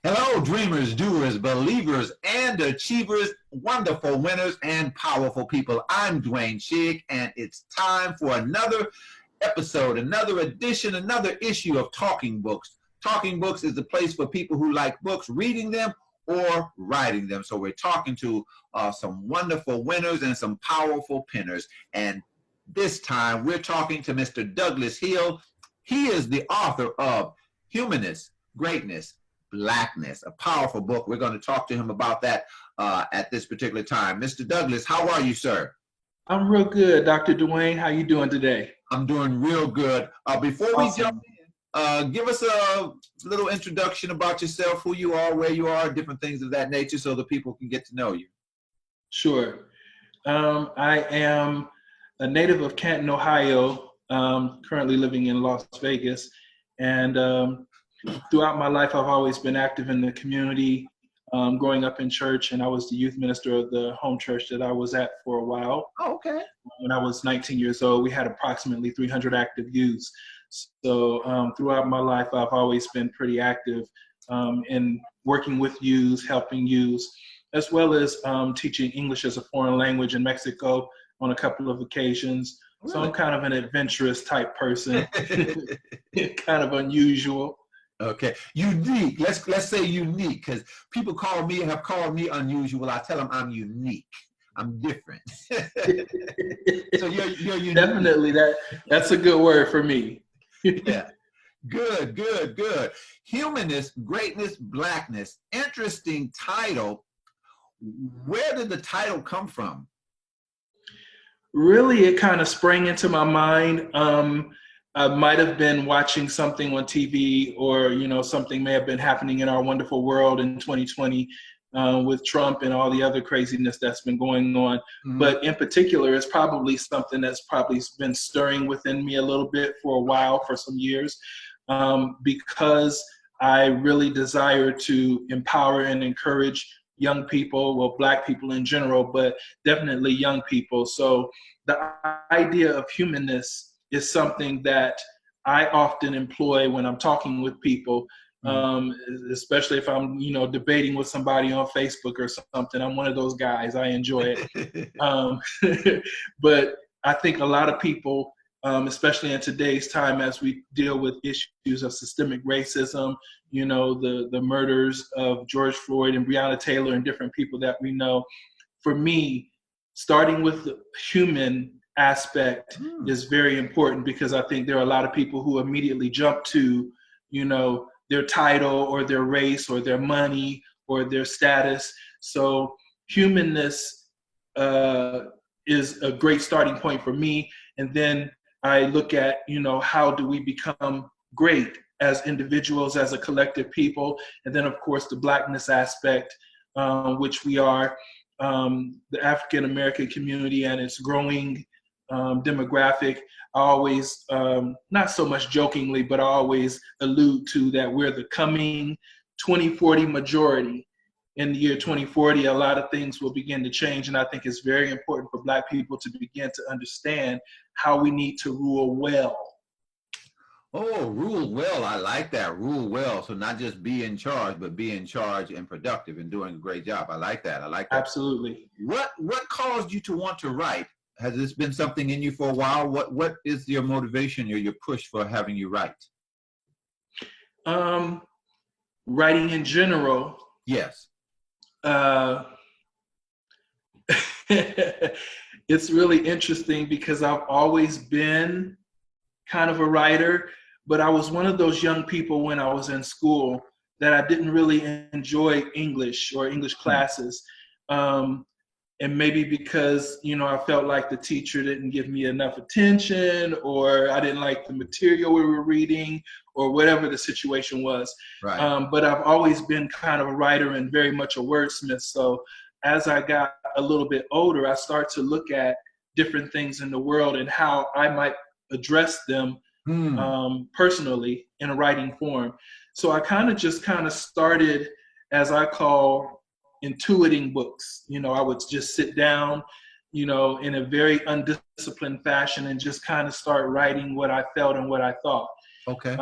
Hello, dreamers, doers, believers, and achievers, wonderful winners, and powerful people. I'm Dwayne Shigg, and it's time for another episode, another edition, another issue of Talking Books. Talking Books is the place for people who like books, reading them or writing them. So we're talking to some wonderful winners and some powerful pinners. And this time we're talking to Mr. Douglas Hill. He is the author of Humanness, Greatness, Blackness, a powerful book. We're going to talk to him about that at this particular time. Mr. Douglas, how are you, sir? I'm real good, Dr. Dwayne. How you doing today? I'm doing real good. Before we jump in, give us a little introduction about yourself, who you are, where you are, different things of that nature so the people can get to know you. Sure. I am a native of Canton, Ohio, currently living in Las Vegas. And throughout my life, I've always been active in the community, growing up in church, and I was the youth minister of the home church that I was at for a while. Oh, okay. When I was 19 years old, we had approximately 300 active youths. So throughout my life, I've always been pretty active in working with youth, helping youth, as well as teaching English as a foreign language in Mexico on a couple of occasions. Really? So I'm kind of an adventurous type person, kind of unusual. Okay, unique. Let's say unique, because people have called me unusual. I tell them I'm unique. I'm different. So you're unique. Definitely, that's a good word for me. Yeah. Good. Humanness, Greatness, Blackness. Interesting title. Where did the title come from? Really, it kind of sprang into my mind. I might have been watching something on TV, or something may have been happening in our wonderful world in 2020 with Trump and all the other craziness that's been going on. Mm-hmm. But in particular, it's probably something that's probably been stirring within me a little bit for a while, for some years, because I really desire to empower and encourage young people, well, Black people in general, but definitely young people. So the idea of humanness is something that I often employ when I'm talking with people, especially if I'm, debating with somebody on Facebook or something. I'm one of those guys. I enjoy it. But I think a lot of people, especially in today's time, as we deal with issues of systemic racism, the murders of George Floyd and Breonna Taylor and different people that we know, for me, starting with the human aspect is very important, because I think there are a lot of people who immediately jump to, their title or their race or their money or their status. So humanness is a great starting point for me. And then I look at, how do we become great as individuals, as a collective people? And then, of course, the Blackness aspect, which we are, the African American community and its growing demographic. I always, not so much jokingly, but I always allude to that we're the coming 2040 majority. In the year 2040, a lot of things will begin to change, and I think it's very important for Black people to begin to understand how we need to rule well. Oh, rule well. I like that. Rule well. So not just be in charge, but be in charge and productive and doing a great job. I like that. Absolutely. What caused you to want to write? Has this been something in you for a while? What is your motivation or your push for having you write? Writing in general. Yes. It's really interesting because I've always been kind of a writer, but I was one of those young people when I was in school that I didn't really enjoy English or English classes. And maybe because, I felt like the teacher didn't give me enough attention, or I didn't like the material we were reading, or whatever the situation was. Right. But I've always been kind of a writer and very much a wordsmith. So as I got a little bit older, I started to look at different things in the world and how I might address them personally in a writing form. So I kind of started, as I call, intuiting books. I would just sit down, in a very undisciplined fashion and just kind of start writing what I felt and what I thought. Okay.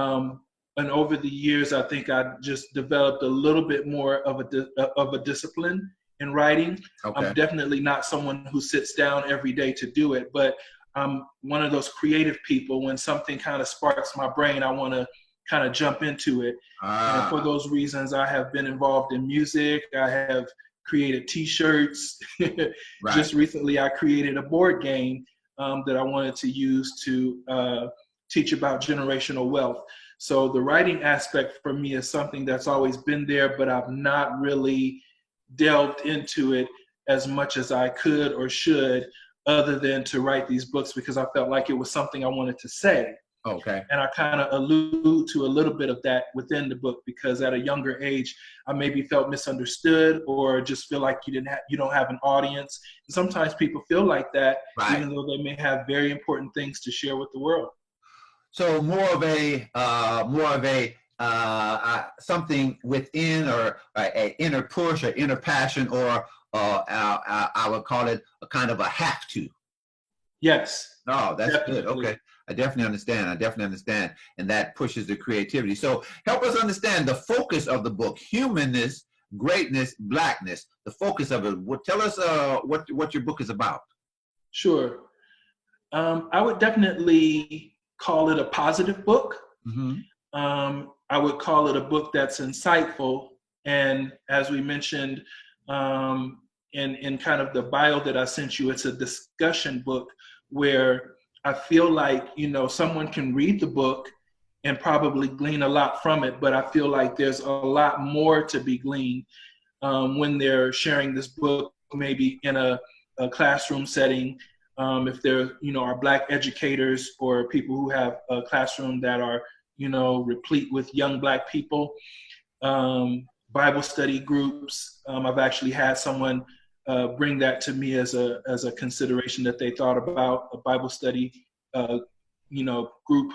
and over the years, I think I just developed a little bit more of a discipline in writing. Okay. I'm definitely not someone who sits down every day to do it, but I'm one of those creative people. When something kind of sparks my brain, I want to kind of jump into it. And for those reasons, I have been involved in music. I have created T-shirts. Right. Just recently, I created a board game that I wanted to use to teach about generational wealth. So the writing aspect for me is something that's always been there, but I've not really delved into it as much as I could or should, other than to write these books, because I felt like it was something I wanted to say. Okay. And I kind of allude to a little bit of that within the book, because at a younger age, I maybe felt misunderstood or just feel like you don't have an audience. And sometimes people feel like that, right. even though they may have very important things to share with the world. So more of a something within, or an inner push or inner passion, or I would call it a kind of a have to. Yes. Oh, that's definitely. good. Okay. I definitely understand. And that pushes the creativity. So help us understand the focus of the book: humanness, greatness, blackness. The focus of it. Tell us what your book is about. Sure. I would definitely call it a positive book. Mm-hmm. I would call it a book that's insightful. And as we mentioned in kind of the bio that I sent you, it's a discussion book where I feel like, someone can read the book and probably glean a lot from it, but I feel like there's a lot more to be gleaned when they're sharing this book, maybe in a classroom setting. If there, are Black educators or people who have a classroom that are, replete with young Black people, Bible study groups. I've actually had someone bring that to me as a consideration that they thought about a Bible study, group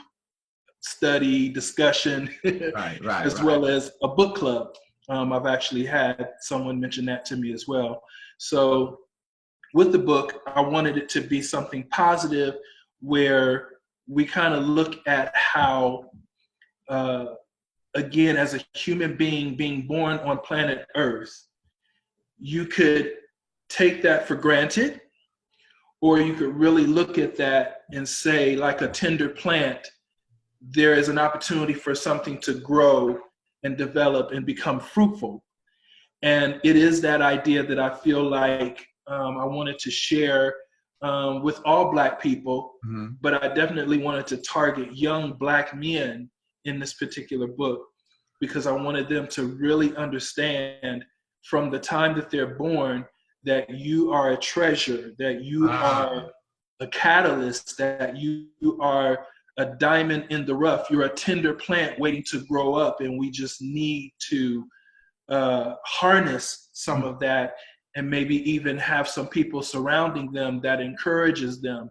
study discussion, as well as a book club. I've actually had someone mention that to me as well. So with the book, I wanted it to be something positive, where we kind of look at how, again, as a human being born on planet Earth, you could take that for granted, or you could really look at that and say, like a tender plant, there is an opportunity for something to grow and develop and become fruitful. And it is that idea that I feel like I wanted to share with all Black people, mm-hmm. but I definitely wanted to target young Black men in this particular book, because I wanted them to really understand from the time that they're born that you are a treasure, that you are a catalyst, that you are a diamond in the rough. You're a tender plant waiting to grow up, and we just need to harness some of that, and maybe even have some people surrounding them that encourages them.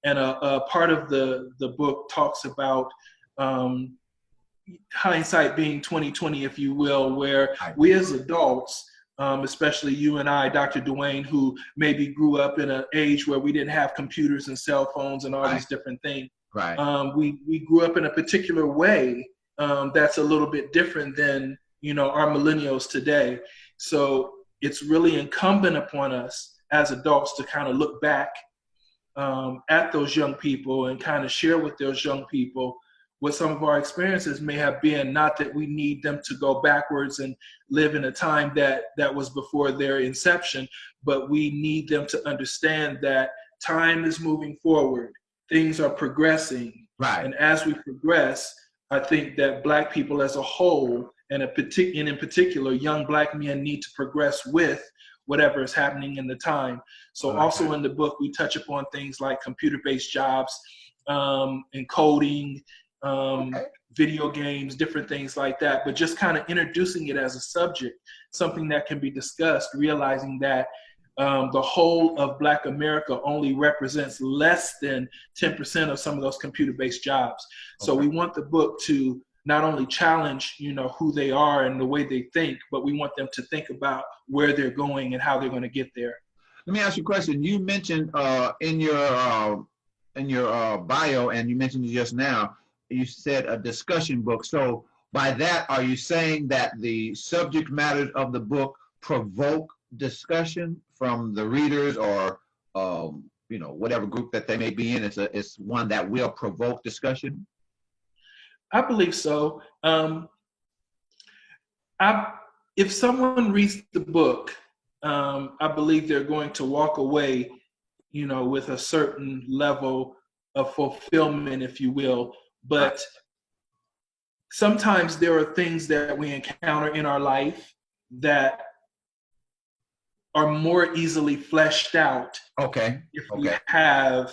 And a part of the book talks about hindsight being 20/20, if you will, where we as adults, especially you and I, Dr. Dwayne, who maybe grew up in an age where we didn't have computers and cell phones and all these different things. We grew up in a particular way that's a little bit different than our millennials today. So it's really incumbent upon us as adults to kind of look back at those young people and kind of share with those young people what some of our experiences may have been. Not that we need them to go backwards and live in a time that was before their inception, but we need them to understand that time is moving forward. Things are progressing. And as we progress, I think that Black people as a whole, and in particular, young Black men, need to progress with whatever is happening in the time. So also in the book, we touch upon things like computer-based jobs, and coding, video games, different things like that, but just kind of introducing it as a subject, something that can be discussed, realizing that the whole of Black America only represents less than 10% of some of those computer-based jobs. So we want the book to not only challenge, who they are and the way they think, but we want them to think about where they're going and how they're going to get there. Let me ask you a question. You mentioned in your bio, and you mentioned it just now, you said a discussion book. So by that, are you saying that the subject matter of the book provoke discussion from the readers, or whatever group that they may be in? It's one that will provoke discussion. I believe so. If someone reads the book, I believe they're going to walk away, with a certain level of fulfillment, if you will. But sometimes there are things that we encounter in our life that are more easily fleshed out. Okay. If we have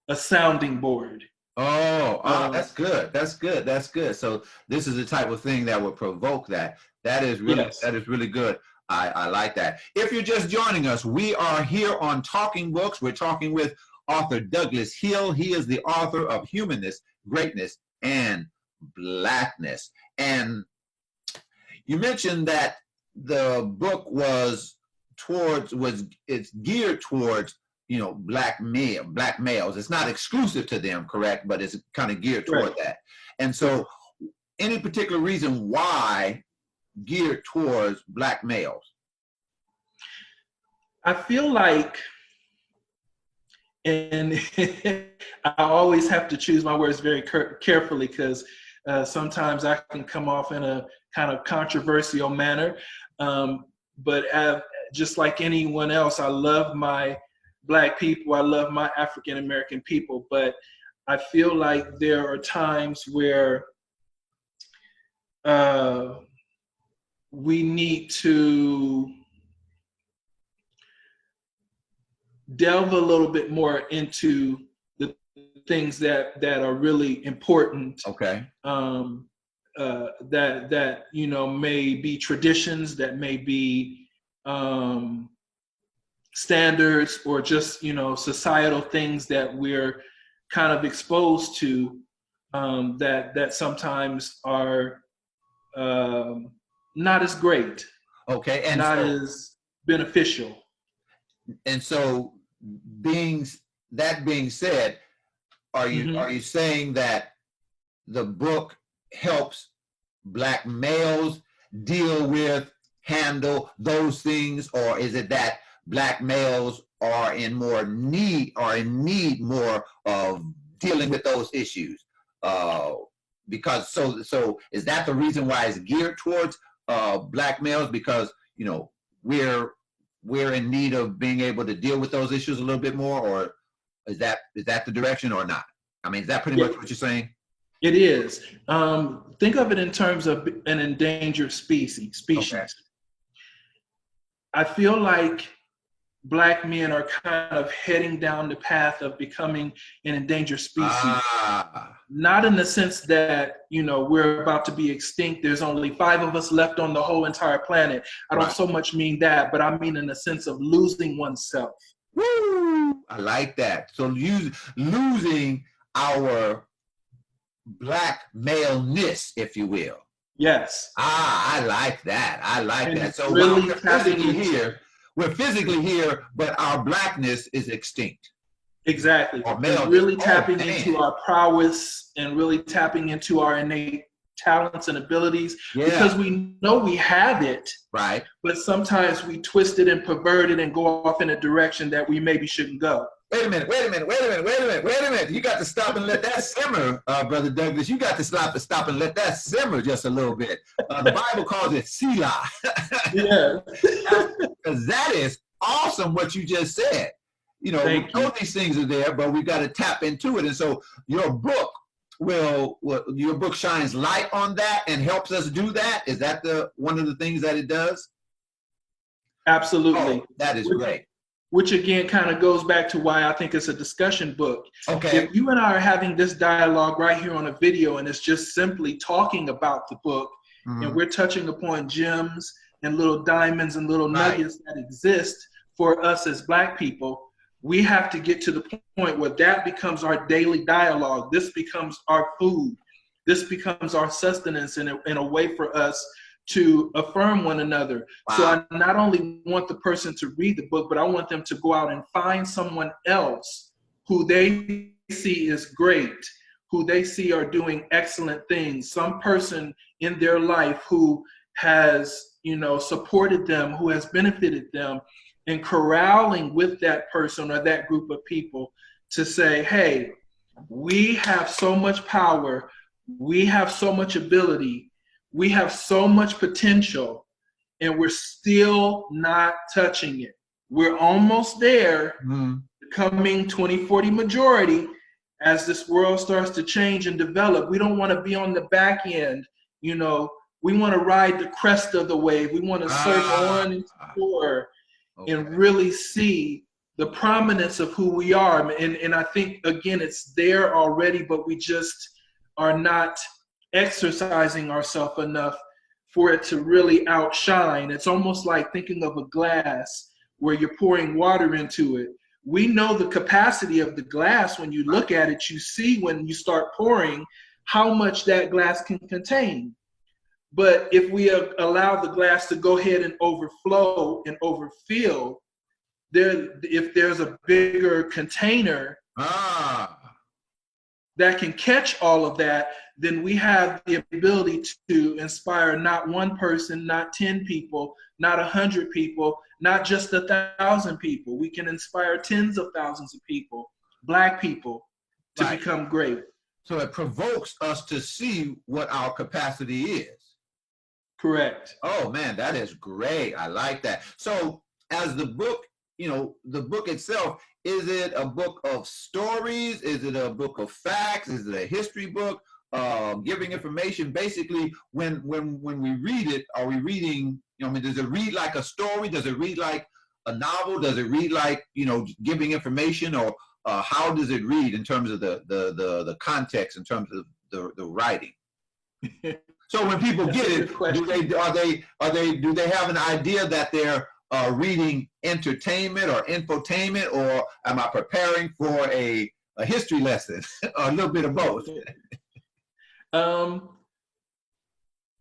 a sounding board. That's good. That's good. That's good. So this is the type of thing that would provoke that. That is really, yes. That is really good. I like that. If you're just joining us, we are here on Talking Books. We're talking with author Douglas Hill. He is the author of Humanness, Greatness, and Blackness. And you mentioned that the book it's geared towards black males. It's not exclusive to them, correct? But it's kind of geared toward that. And so, any particular reason why geared towards black males? I feel like, and I always have to choose my words very carefully, because sometimes I can come off in a kind of controversial manner. But just like anyone else, I love my Black people, I love my African American people, but I feel like there are times where we need to delve a little bit more into the things that are really important. Okay. That may be traditions, that may be standards, or just societal things that we're kind of exposed to, that sometimes are not as great, and not as beneficial. And so, being said, are you saying that the book helps black males handle those things, or is it that black males are in need more of dealing with those issues? Because so is that the reason why it's geared towards black males? Because we're in need of being able to deal with those issues a little bit more, or is that the direction or not? I mean, is that pretty much what you're saying? It is. Think of it in terms of an endangered species. Okay. I feel like Black men are kind of heading down the path of becoming an endangered species. Not in the sense that, we're about to be extinct. There's only 5 of us left on the whole entire planet. I don't so much mean that, but I mean in the sense of losing oneself. Woo! I like that. So losing our black maleness, if you will. Yes. I like that. I like that. So really we're physically here, but our blackness is extinct. Exactly. Really tapping into our prowess and really tapping into our innate talents and abilities, because we know we have it, right? But sometimes we twist it and pervert it and go off in a direction that we maybe shouldn't go. Wait a minute. You got to stop and let that simmer, Brother Douglas. You got to stop and let that simmer just a little bit. The Bible calls it Selah. Yeah. Because that is awesome what you just said. We know these things are there, but we got to tap into it. And so your book shines light on that and helps us do that. Is that one of the things that it does? Absolutely. Oh, that is great. Which again kind of goes back to why I think it's a discussion book. Okay. If you and I are having this dialogue right here on a video, and it's just simply talking about the book, and we're touching upon gems and little diamonds and little nuggets that exist for us as Black people, we have to get to the point where that becomes our daily dialogue. This becomes our food. This becomes our sustenance in a way for us to affirm one another. Wow. So I not only want the person to read the book, but I want them to go out and find someone else who they see is great, who they see are doing excellent things, some person in their life who has, supported them, who has benefited them, and corralling with that person or that group of people to say, hey, we have so much power, we have so much ability, we have so much potential, and we're still not touching it. We're almost there, coming 2040 majority. As this world starts to change and develop, we don't want to be on the back end. We want to ride the crest of the wave. We want to surf on and soar and really see the prominence of who we are. And I think, again, it's there already, but we just are not exercising ourselves enough for it to really outshine. It's almost like thinking of a glass where you're pouring water into it. We know the capacity of the glass. When you look at it, you see when you start pouring how much that glass can contain. But if we allow the glass to go ahead and overflow and overfill, if there's a bigger container that can catch all of that, then we have the ability to inspire not one person, not 10 people, not 100 people, not just 1,000 people. We can inspire tens of thousands of people, Black people, to become great. So it provokes us to see what our capacity is. Correct. Oh man, that is great. I like that. So as the book, the book itself, is it a book of stories? Is it a book of facts? Is it a history book? Giving information. Basically, when we read it, are we reading, does it read like a story? Does it read like a novel? Does it read like, giving information? Or how does it read in terms of the context, in terms of the writing? So when people get it, do they have an idea that they're reading entertainment or infotainment, or am I preparing for a history lesson, or a little bit of both?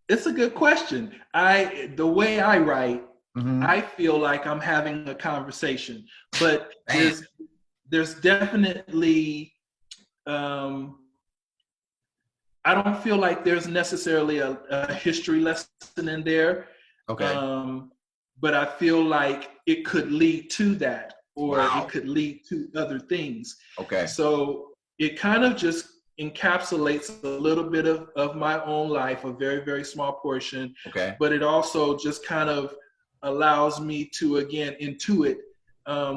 It's a good question. The way I write, I feel like I'm having a conversation, but there's definitely, I don't feel like there's necessarily a history lesson in there. Okay. But I feel like it could lead to that, or it could lead to other things. Okay. So it kind of just encapsulates a little bit of my own life, a very, very small portion. Okay. But it also just kind of allows me to, again, intuit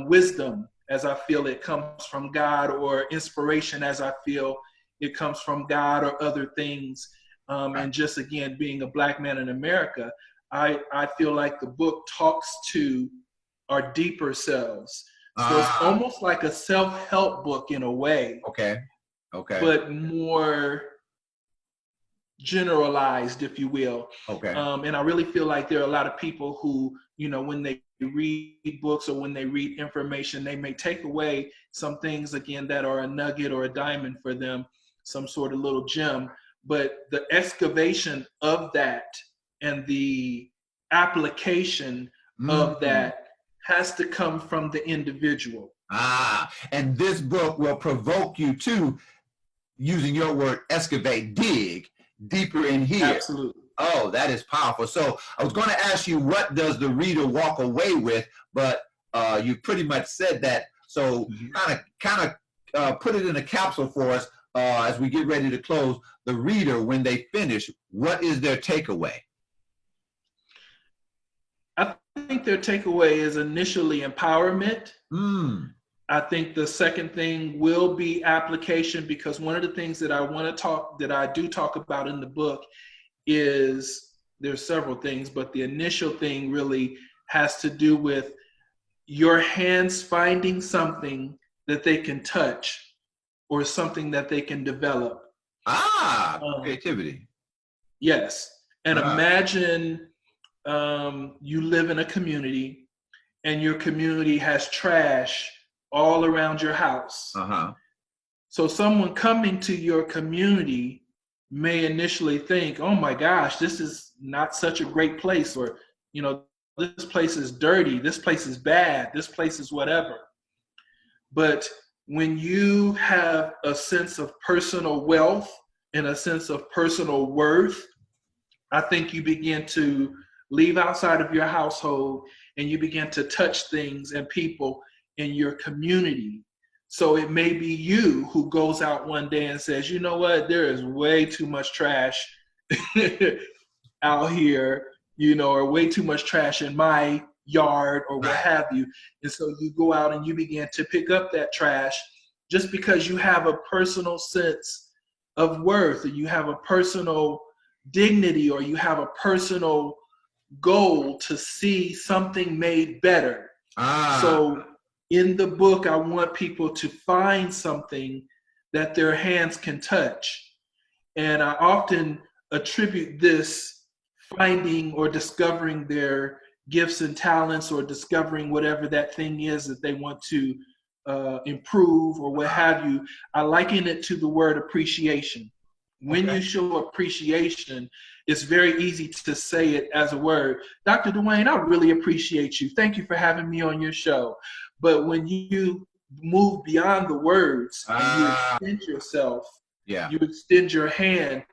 wisdom as I feel it comes from God, or inspiration as I feel it comes from God or other things. And just, again, being a Black man in America, I feel like the book talks to our deeper selves. So it's almost like a self-help book in a way. Okay. But more generalized, if you will. Okay. And I really feel like there are a lot of people who, when they read books or when they read information, they may take away some things, again, that are a nugget or a diamond for them, some sort of little gem. But the excavation of that and the application of that has to come from the individual. And this book will provoke you to, using your word, excavate, dig deeper in here. Absolutely. Oh, that is powerful. So I was going to ask you, what does the reader walk away with? But you pretty much said that. So kind of put it in a capsule for us as we get ready to close. The reader, when they finish, what is their takeaway? I think their takeaway is initially empowerment. I think the second thing will be application, because one of the things that I do talk about in the book is, there's several things, but the initial thing really has to do with your hands finding something that they can touch or something that they can develop. Creativity. Yes. And imagine you live in a community and your community has trash all around your house. So someone coming to your community may initially think, oh my gosh, this is not such a great place, or, this place is dirty, this place is bad, this place is whatever. But when you have a sense of personal wealth and a sense of personal worth, I think you begin to leave outside of your household and you begin to touch things and people in your community. So it may be you who goes out one day and says, you know what, there is way too much trash out here, you know, or way too much trash in my yard or what have you. And so you go out and you begin to pick up that trash just because you have a personal sense of worth, or you have a personal dignity, or you have a personal goal to see something made better. So in the book, I want people to find something that their hands can touch. And I often attribute this finding or discovering their gifts and talents, or discovering whatever that thing is that they want to improve or what have you. I liken it to the word appreciation. When you show appreciation, it's very easy to say it as a word. Dr. Dwayne, I really appreciate you. Thank you for having me on your show. But when you move beyond the words and you extend yourself, you extend your hand,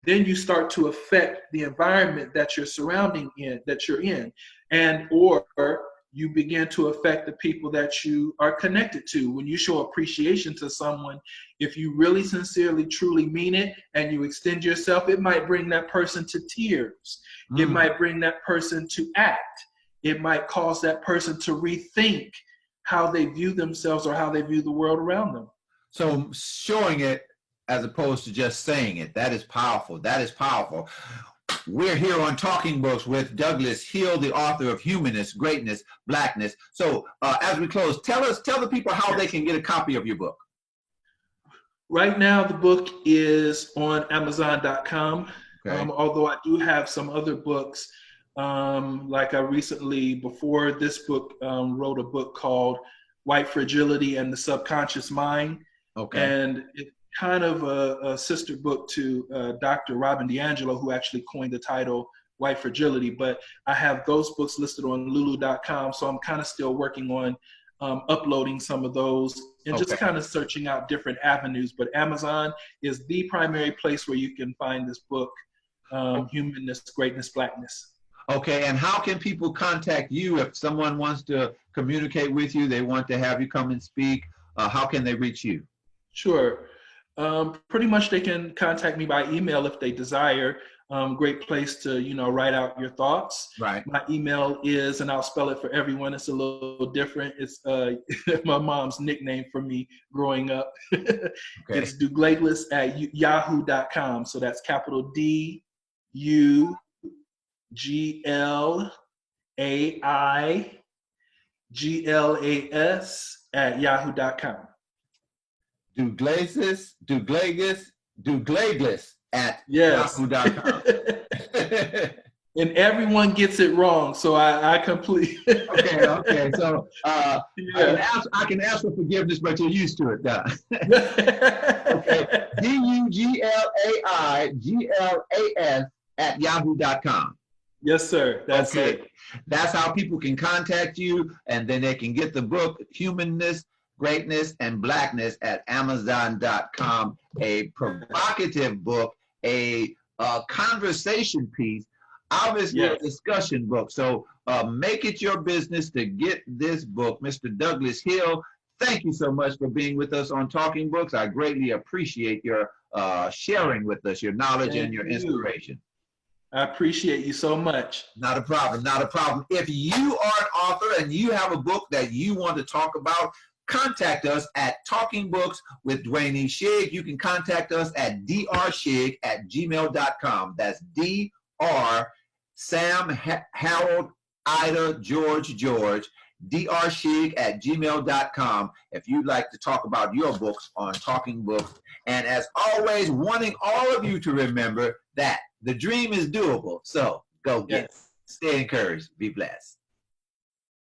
then you start to affect the environment that you're surrounding in, that you're in, and or you begin to affect the people that you are connected to. When you show appreciation to someone, if you really sincerely, truly mean it, and you extend yourself, it might bring that person to tears. It might bring that person to act. It might cause that person to rethink how they view themselves or how they view the world around them. So showing it as opposed to just saying it, that is powerful. That is powerful. We're here on Talking Books with Douglas Hill, the author of Humanness, Greatness, Blackness. So as we close, tell the people how they can get a copy of your book. Right now, the book is on Amazon.com. Although I do have some other books, like I recently, before this book, wrote a book called White Fragility and the Subconscious Mind. And it's kind of a sister book to Dr. Robin DiAngelo, who actually coined the title White Fragility. But I have those books listed on Lulu.com, so I'm kind of still working on uploading some of those and just kind of searching out different avenues. But Amazon is the primary place where you can find this book, Humanness, Greatness, Blackness. Okay, and how can people contact you if someone wants to communicate with you, they want to have you come and speak, how can they reach you? Sure. Pretty much they can contact me by email if they desire. Great place to, write out your thoughts. Right. My email is, and I'll spell it for everyone, it's a little different. It's my mom's nickname for me growing up. It's douglas@yahoo.com. So that's capital DUGLAIGLAS@yahoo.com. Douglas at yahoo.com. And everyone gets it wrong, so I completely. Okay. So I can ask for forgiveness, but you're used to it now. Okay. DUGLAIGLAS@yahoo.com. Yes, sir. That's it. That's how people can contact you, and then they can get the book Humanness, Greatness, and Blackness at Amazon.com. A provocative book, a conversation piece, obviously a discussion book. So make it your business to get this book. Mr. Douglas Hill, thank you so much for being with us on Talking Books. I greatly appreciate your sharing with us your knowledge and your inspiration. I appreciate you so much. Not a problem, not a problem. If you are an author and you have a book that you want to talk about, contact us at Talking Books with Dwayne Shigg. You can contact us at drshigg@gmail.com. That's Dr. Sam Harold Ida George drshigg@gmail.com if you'd like to talk about your books on Talking Books. And as always, wanting all of you to remember that the dream is doable. So go get it. Stay encouraged. Be blessed.